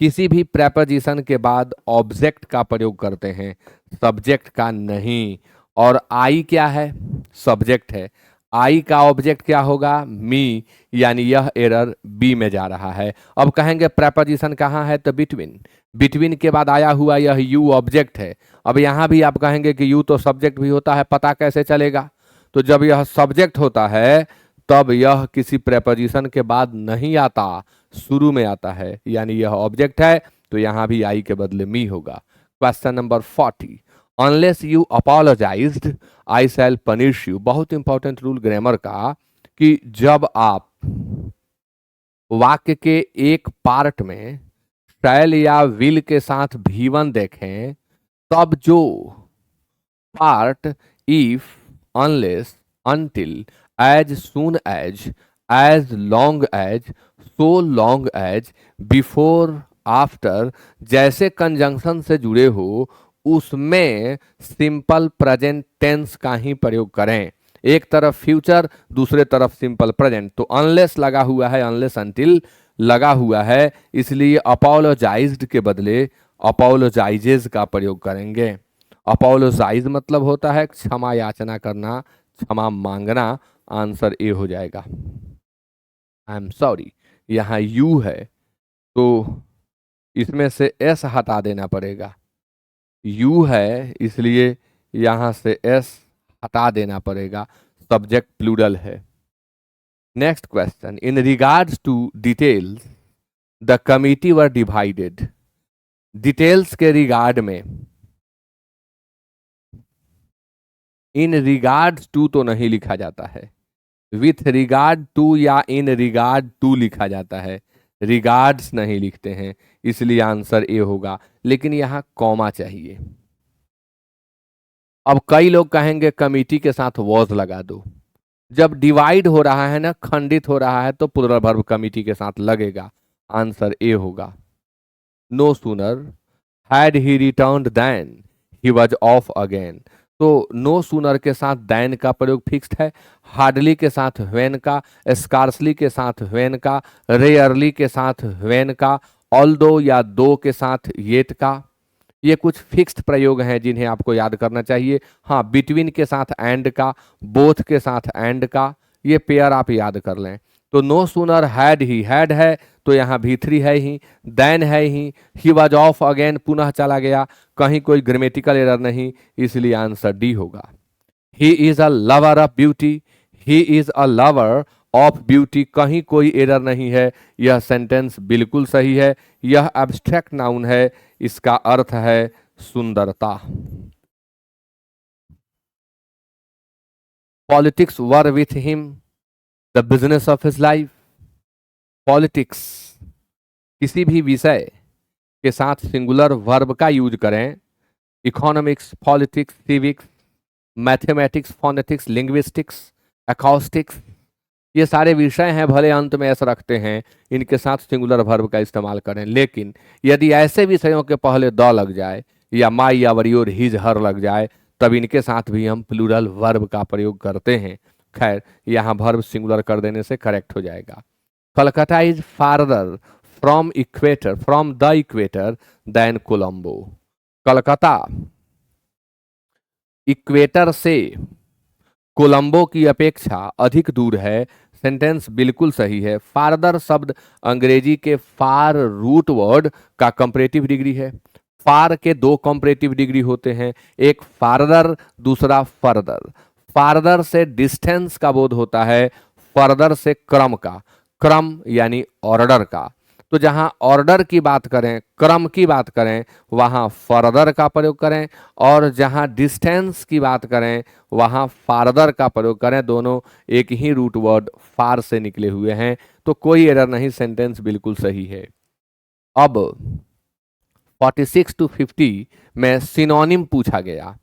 A: किसी भी प्रेपोजिशन के बाद ऑब्जेक्ट का प्रयोग करते हैं, सब्जेक्ट का नहीं। और आई क्या है, सब्जेक्ट है। आई का ऑब्जेक्ट क्या होगा, मी, यानी यह एरर बी में जा रहा है। अब कहेंगे प्रेपोजिशन कहाँ है, तो बिटवीन। बिटवीन के बाद आया हुआ यह यू ऑब्जेक्ट है। अब यहां भी आप कहेंगे कि यू तो सब्जेक्ट भी होता है, पता कैसे चलेगा, तो जब यह सब्जेक्ट होता है तब यह किसी प्रेपोजिशन के बाद नहीं आता, शुरू में आता है, यानी यह ऑब्जेक्ट है। तो यहां भी आई के बदले मी होगा। Question number 40, unless you apologized I shall punish you. बहुत इंपॉर्टेंट रूल ग्रामर का कि जब आप वाक्य के एक पार्ट में शैल या विल के साथ भी1 देखें तब जो part if, unless, until, as soon as long as, so long as, before, after जैसे कंजंक्शन से जुड़े हो उसमें सिंपल प्रेजेंट टेंस का ही प्रयोग करें। एक तरफ फ्यूचर, दूसरे तरफ सिंपल प्रेजेंट। तो अनलेस लगा हुआ है, अनलेस अनटिल, लगा हुआ है, इसलिए अपोलोजाइज्ड के बदले अपोलोजाइजेज का प्रयोग करेंगे। अपोलोजाइज मतलब होता है क्षमा याचना करना, क्षमा मांगना। आंसर ए हो जाएगा। आई एम सॉरी, यहाँ यू है तो इसमें से एस हटा देना पड़ेगा। यू है इसलिए यहां से एस हटा देना पड़ेगा, सब्जेक्ट प्लूरल है। Next question, in regards to details the committee were divided. Details के रिगार्ड में इन रिगार्ड्स टू तो नहीं लिखा जाता है, विथ रिगार्ड टू या इन रिगार्ड टू लिखा जाता है, रिगार्ड्स नहीं लिखते हैं, इसलिए आंसर ए होगा। लेकिन यहां कॉमा चाहिए। अब कई लोग कहेंगे कमिटी के साथ वॉज लगा दो। जब डिवाइड हो रहा है ना, खंडित हो रहा है, तो प्लूरल वर्ब कमिटी के साथ लगेगा। आंसर ए होगा। No sooner had he returned than he was off again. तो नो सूनर के साथ दैन का प्रयोग फिक्स्ड है, हार्डली के साथ व्हेन का, स्कार्सली के साथ व्हेन का, रेयरली के साथ व्हेन का, ऑल्दो या दो के साथ येट का। ये कुछ फिक्स्ड प्रयोग हैं जिन्हें आपको याद करना चाहिए। हाँ, बिटवीन के साथ एंड का, बोथ के साथ एंड का, ये पेयर आप याद कर लें। तो no sooner had he, had है तो यहाँ भी3 है ही, देन है ही वॉज ऑफ अगेन पुनः चला गया, कहीं कोई ग्रामेटिकल एरर नहीं, इसलिए आंसर डी होगा। He is a lover of beauty, he is a lover of beauty, कहीं कोई एरर नहीं है, यह सेंटेंस बिल्कुल सही है। यह एब्स्ट्रैक्ट नाउन है, इसका अर्थ है सुंदरता। Politics were with him the business of his life. Politics किसी भी विषय के साथ सिंगुलर वर्ब का यूज करें। Economics, politics, civics, mathematics, phonetics, linguistics, acoustics, ये सारे विषय हैं, भले अंत में ऐसा रखते हैं, इनके साथ सिंगुलर वर्ब का इस्तेमाल करें। लेकिन यदि ऐसे विषयों के पहले द लग जाए या माई या वरियोर हिज हर लग जाए, तब इनके साथ भी हम प्लूरल वर्ब का प्रयोग करते हैं। खैर, यहाँ वर्ब सिंगुलर कर देने से करेक्ट हो जाएगा। Calcutta is farther from equator, from the equator than Colombo. Calcutta equator से कोलंबो की अपेक्षा अधिक दूर है, सेंटेंस बिल्कुल सही है। फारदर शब्द अंग्रेजी के फार रूट वर्ड का कंपैरेटिव डिग्री है। फार के 2 कंपैरेटिव डिग्री होते हैं, एक फारदर, दूसरा फर्दर। फारदर से डिस्टेंस का बोध होता है, फर्दर से क्रम का, क्रम यानी ऑर्डर का। तो जहां ऑर्डर की बात करें, क्रम की बात करें, वहां फर्दर का प्रयोग करें, और जहां डिस्टेंस की बात करें वहां फारदर का प्रयोग करें। दोनों एक ही रूट वर्ड फार से निकले हुए हैं, तो कोई एरर नहीं, सेंटेंस बिल्कुल सही है। अब 46 to 50 में सिनोनिम पूछा गया।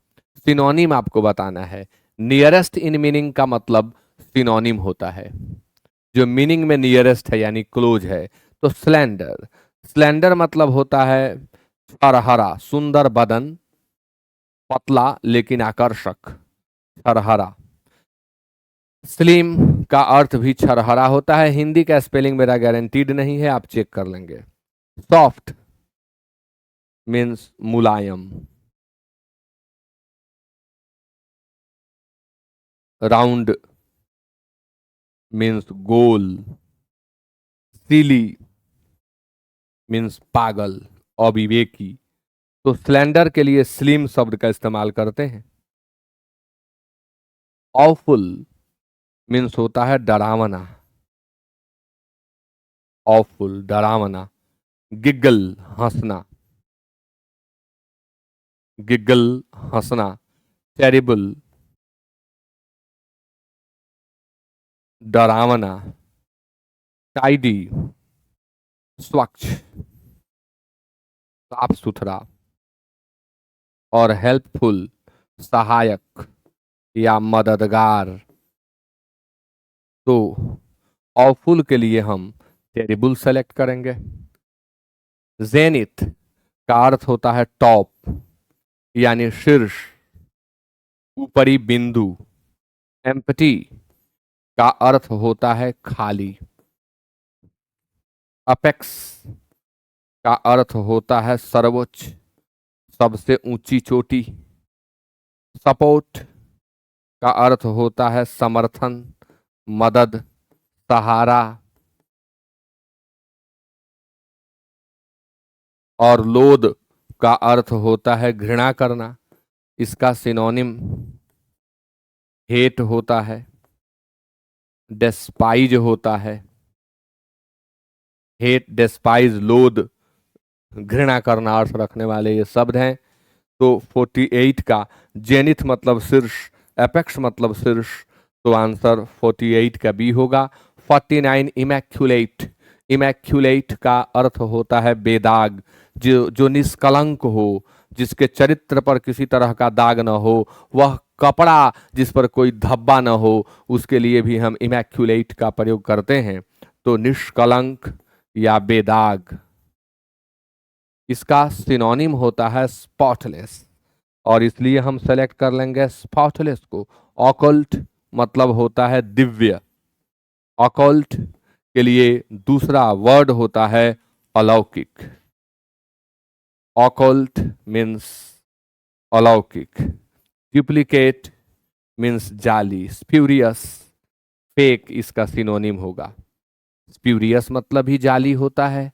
A: सिनोनिम आपको बताना है। नियरेस्ट इन मीनिंग का मतलब सिनोनिम होता है, जो मीनिंग में नियरेस्ट है यानी क्लोज है। तो स्लेंडर, स्लेंडर मतलब होता है छरहरा, सुंदर बदन, पतला लेकिन आकर्षक, छरहरा। स्लिम का अर्थ भी छरहरा होता है। हिंदी का स्पेलिंग मेरा गारंटीड नहीं है, आप चेक कर लेंगे। सॉफ्ट मीन्स मुलायम, राउंड मीन्स गोल, सिली मीन्स पागल, अविवेकी। तो स्लेंडर के लिए स्लिम शब्द का इस्तेमाल करते हैं। ऑफुल मीन्स होता है डरावना, ऑफुल डरावना। गिगल हंसना, गिगल हंसना। टेरिबल डरावना। टाइडी स्वच्छ, साफ सुथरा। और हेल्पफुल सहायक या मददगार। तो ऑफुल के लिए हम टेरिबल सेलेक्ट करेंगे। जेनिथ का अर्थ होता है टॉप यानी शीर्ष, ऊपरी बिंदु। एम्प्टी का अर्थ होता है खाली। अपेक्स का अर्थ होता है सर्वोच्च, सबसे ऊंची चोटी। सपोर्ट का अर्थ होता है समर्थन, मदद, सहारा। और लोद का अर्थ होता है घृणा करना। इसका सिनोनिम हेट होता है, डेस्पाइज होता है। हेट, डेस्पाइज, लोद, घृणा करना अर्थ रखने वाले ये शब्द हैं। तो 48 का जेनिथ मतलब शीर्ष, एपेक्स मतलब शीर्ष, तो आंसर 48 का बी होगा। 49 इमैक्युलेट, इमैक्युलेट का अर्थ होता है बेदाग, जो निष्कलंक हो, जिसके चरित्र पर किसी तरह का दाग न हो, वह कपड़ा जिस पर कोई धब्बा न हो, उसके लिए भी हम इमैक्युलेट का प्रयोग करते हैं। तो निष्कलंक या बेदाग। इसका सिनोनिम होता है स्पॉटलेस, और इसलिए हम सेलेक्ट कर लेंगे स्पॉटलेस को। ऑकल्ट मतलब होता है दिव्य। ऑकल्ट के लिए दूसरा वर्ड होता है अलौकिक। ऑकल्ट मीन्स अलौकिक। डुप्लीकेट मीन्स जाली। स्प्यूरियस, फेक इसका सिनोनिम होगा। स्प्यूरियस मतलब ही जाली होता है,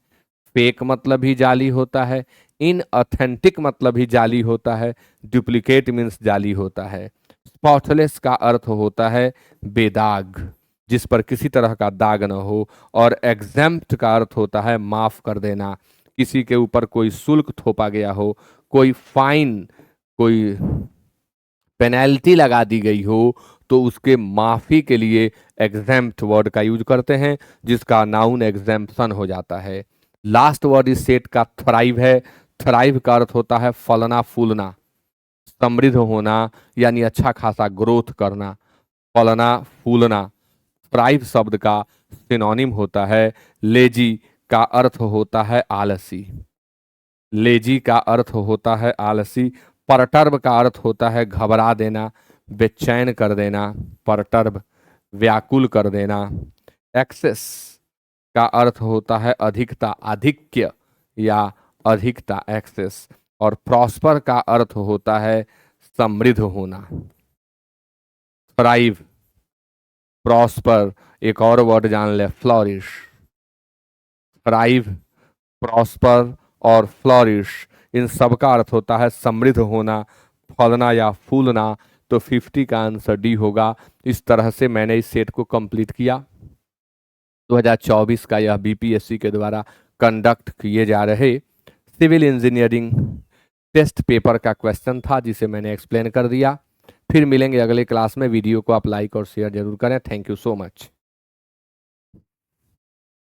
A: फेक मतलब ही जाली होता है, इनऑथेंटिक मतलब ही जाली होता है, डुप्लीकेट मीन्स जाली होता है। स्पॉटलेस का अर्थ होता है बेदाग, जिस पर किसी तरह का दाग न हो। और एग्जेम्प्ट का अर्थ होता है माफ कर देना, किसी के ऊपर कोई शुल्क थोपा गया हो, कोई फाइन, कोई पेनल्टी लगा दी गई हो, तो उसके माफी के लिए एग्जेम्प्ट वर्ड का यूज करते हैं, जिसका नाउन एग्जेम्पशन हो जाता है। लास्ट वर्ड इस सेट का थ्राइव है। थ्राइव का अर्थ होता है फलना फूलना, समृद्ध होना, यानी अच्छा खासा ग्रोथ करना, फलना फूलना। थ्राइव शब्द का सिनोनिम होता है लेजी, का अर्थ होता है आलसी। लेजी का अर्थ होता है आलसी। परटर्ब का अर्थ होता है घबरा देना, बेचैन कर देना। परटर्ब, व्याकुल कर देना। एक्सेस का अर्थ होता है अधिकता, आधिक्य या अधिकता, एक्सेस। और प्रॉस्पर का अर्थ होता है समृद्ध होना। थ्राइव, प्रॉस्पर, एक और वर्ड जान ले, फ्लॉरिश। थ्राइव, प्रॉस्पर और फ्लॉरिश, इन सब का अर्थ होता है समृद्ध होना, फलना या फूलना। तो 50 का आंसर डी होगा। इस तरह से मैंने इस सेट को कंप्लीट किया। 2024 का यह बीपीएससी के द्वारा कंडक्ट किए जा रहे सिविल इंजीनियरिंग टेस्ट पेपर का क्वेश्चन था, जिसे मैंने एक्सप्लेन कर दिया। फिर मिलेंगे अगले क्लास में। वीडियो को आप लाइक और शेयर जरूर करें। Thank you so much.